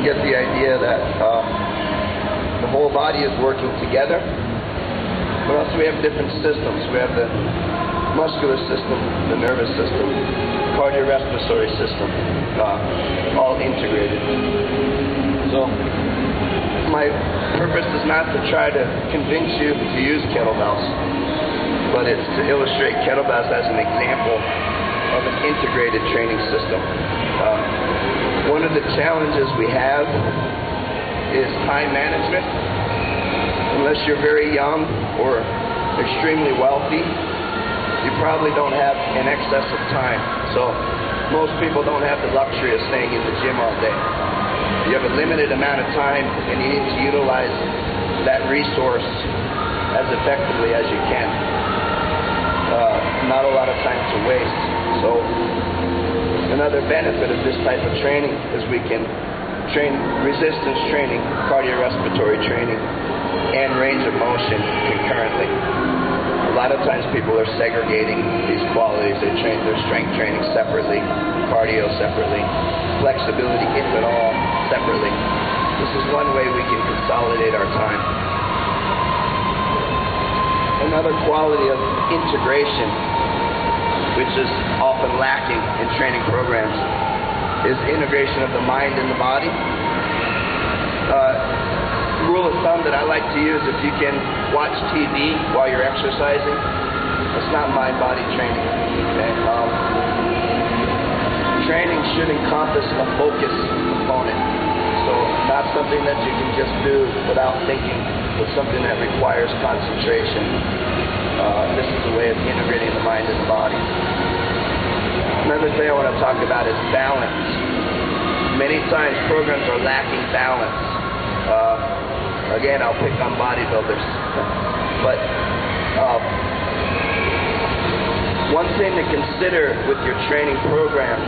get the idea that the whole body is working together. But also we have different systems. We have the muscular system, the nervous system, cardiorespiratory system, all integrated. So my purpose is not to try to convince you to use kettlebells, but it's to illustrate kettlebells as an example of an integrated training system. One of the challenges we have is time management. Unless you're very young or extremely wealthy, you probably don't have an excess of time. So most people don't have the luxury of staying in the gym all day. You have a limited amount of time and you need to utilize that resource as effectively as you can. Not a lot of time to waste. So another benefit of this type of training is we can train resistance training, cardiorespiratory training, and range of motion concurrently. A lot of times people are segregating these qualities. They train their strength training separately, cardio separately, flexibility, if at all, separately. This is one way we can consolidate our time. Another quality of integration, which is often lacking in training programs, is integration of the mind and the body. Rule of thumb that I like to use: if you can watch TV while you're exercising, it's not mind-body training. Okay? Training should encompass a focus component. So not something that you can just do without thinking, but something that requires concentration. This is a way of integrating the mind and the body. Another thing I want to talk about is balance. Many times programs are lacking balance. Again, I'll pick on bodybuilders. But one thing to consider with your training program,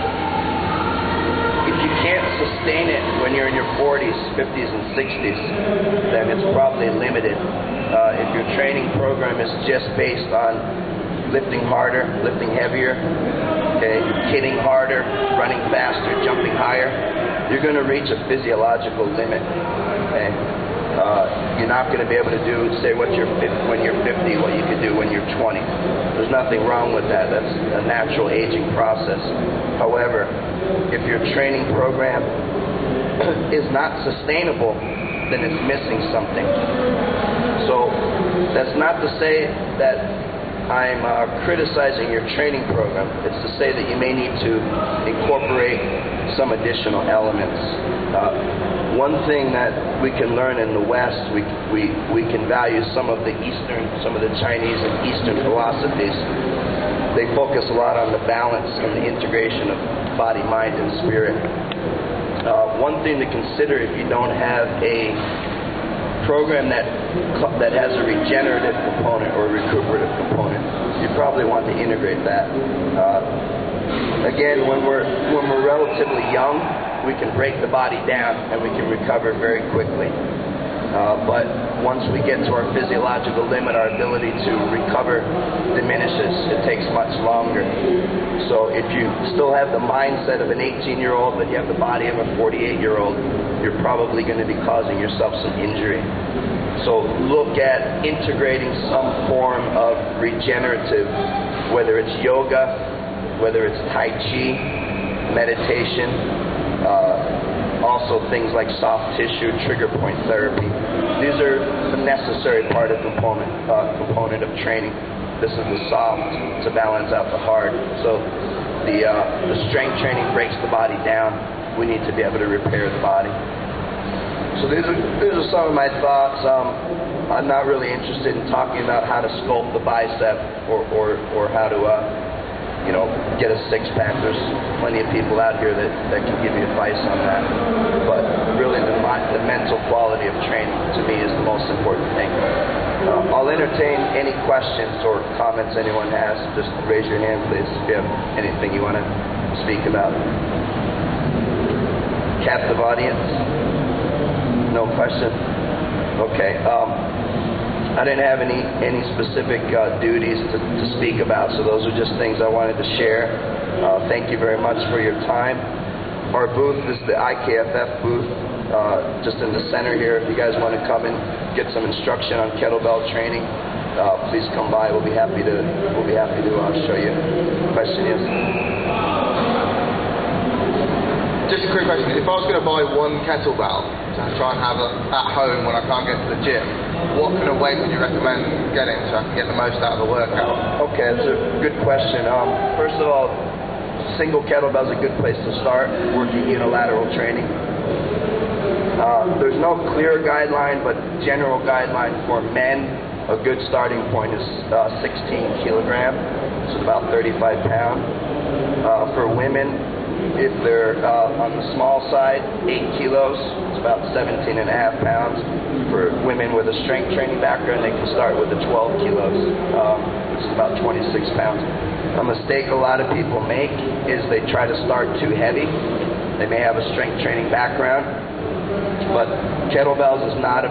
if you can't sustain it when you're in your 40s, 50s, and 60s, then it's probably limited. If your training program is just based on lifting harder, lifting heavier, okay, hitting harder, running faster, jumping higher, you're going to reach a physiological limit. Okay? You're not going to be able to do, say, when you're 50, what you could do when you're 20. There's nothing wrong with that. That's a natural aging process. However, if your training program is not sustainable, then it's missing something. So that's not to say that I'm criticizing your training program. It's to say that you may need to incorporate some additional elements. One thing that we can learn in the West, we can value some of the Chinese and Eastern philosophies. They focus a lot on the balance and the integration of body, mind, and spirit. One thing to consider, if you don't have a program that has a regenerative component or a recuperative component, you probably want to integrate that. Again, when we're relatively young, we can break the body down and we can recover very quickly. But once we get to our physiological limit, our ability to recover diminishes. It takes much longer. So if you still have the mindset of an 18-year-old, but you have the body of a 48-year-old, you're probably going to be causing yourself some injury. So look at integrating some form of regenerative, whether it's yoga, whether it's Tai Chi, meditation, also things like soft tissue, trigger point therapy. These are the necessary component of training. This is the soft to balance out the hard. So the strength training breaks the body down. We need to be able to repair the body. So these are some of my thoughts. I'm not really interested in talking about how to sculpt the bicep or how to get a six-pack. There's plenty of people out here that can give you advice on that. But really the mental quality of training, to me, is the most important thing. I'll entertain any questions or comments anyone has. Just raise your hand, please, if you have anything you want to speak about. Captive audience? No question? Okay. I didn't have any specific duties to speak about, so those are just things I wanted to share. Thank you very much for your time. Our booth is the IKFF booth. just in the center here. If you guys want to come and get some instruction on kettlebell training, please come by. We'll be happy to show you. Question is? Just a quick question. If I was going to buy one kettlebell to try and have at home when I can't get to the gym, what kind of weight would you recommend getting so I can get the most out of the workout? Okay, that's a good question. First of all, single kettlebell is a good place to start working unilateral training. There's no clear guideline, but general guideline for men, a good starting point is 16 kilograms, so about 35 pounds. For women, if they're on the small side, 8 kilos, it's about 17 and a half pounds. For women with a strength training background, they can start with the 12 kilos, which is about 26 pounds. A mistake a lot of people make is they try to start too heavy. They may have a strength training background, but kettlebells is not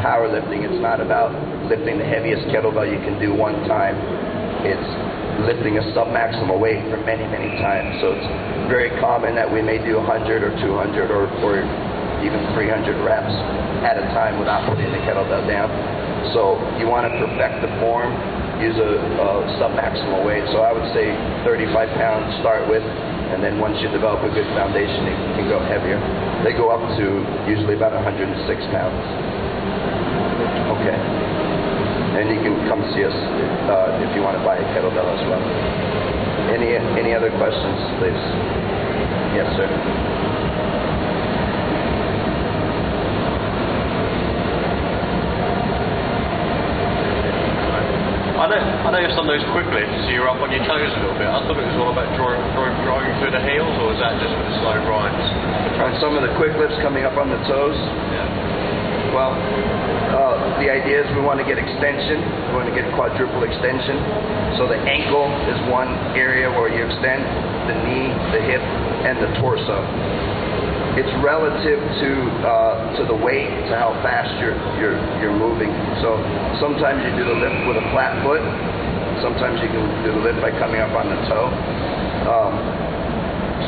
powerlifting. It's not about lifting the heaviest kettlebell you can do one time. It's lifting a sub-maximal weight for many, many times. So it's very common that we may do 100 or 200 or even 300 reps at a time without putting the kettlebell down. So you want to perfect the form, use a sub-maximal weight. So I would say 35 pounds to start with, and then once you develop a good foundation, you can go heavier. They go up to usually about 106 pounds. Okay. And you can come see us if you want to buy a kettlebell as well. Any other questions, please? Yes, sir. I noticed on those quick lifts you're up on your toes a little bit. I thought it was all about driving through the heels, or was that just for the slow grinds? On some of the quick lifts coming up on the toes? Yeah. Well, the idea is we want to get extension. We want to get quadruple extension. So the ankle is one area where you extend, the knee, the hip, and the torso. It's relative to the weight, to how fast you're moving. So sometimes you do the lift with a flat foot. Sometimes you can do the lift by coming up on the toe.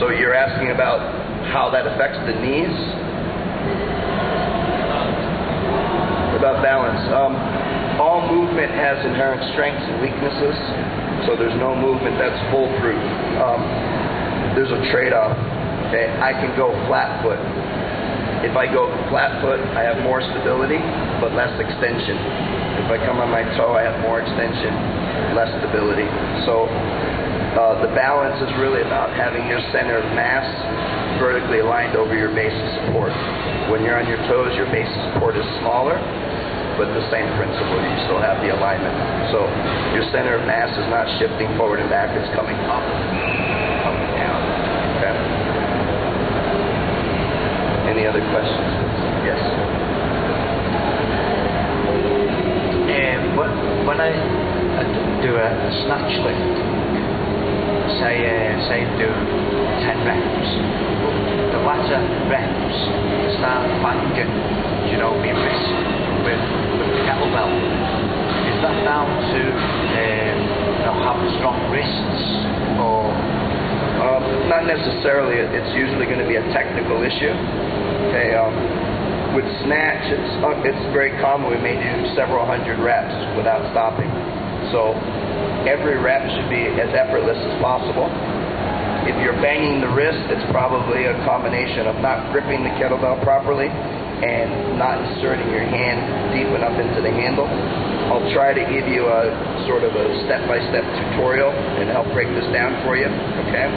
So you're asking about how that affects the knees? About balance. All movement has inherent strengths and weaknesses, so there's no movement that's foolproof. There's a trade-off. Okay, I can go flat foot. If I go flat foot, I have more stability, but less extension. If I come on my toe, I have more extension, less stability. So the balance is really about having your center of mass vertically aligned over your base of support. When you're on your toes, your base of support is smaller, but the same principle, you still have the alignment. So your center of mass is not shifting forward and back, it's coming up and down. Okay? Any other questions? Yes. When I do a snatch lift, say do 10 reps, the latter reps start banging, my wrist with the kettlebell. Is that down to having strong wrists, or? Not necessarily. It's usually going to be a technical issue. Okay. With snatch, it's very common. We may do several hundred reps without stopping. So every rep should be as effortless as possible. If you're banging the wrist, it's probably a combination of not gripping the kettlebell properly and not inserting your hand deep enough into the handle. I'll try to give you a sort of a step-by-step tutorial and help break this down for you, okay?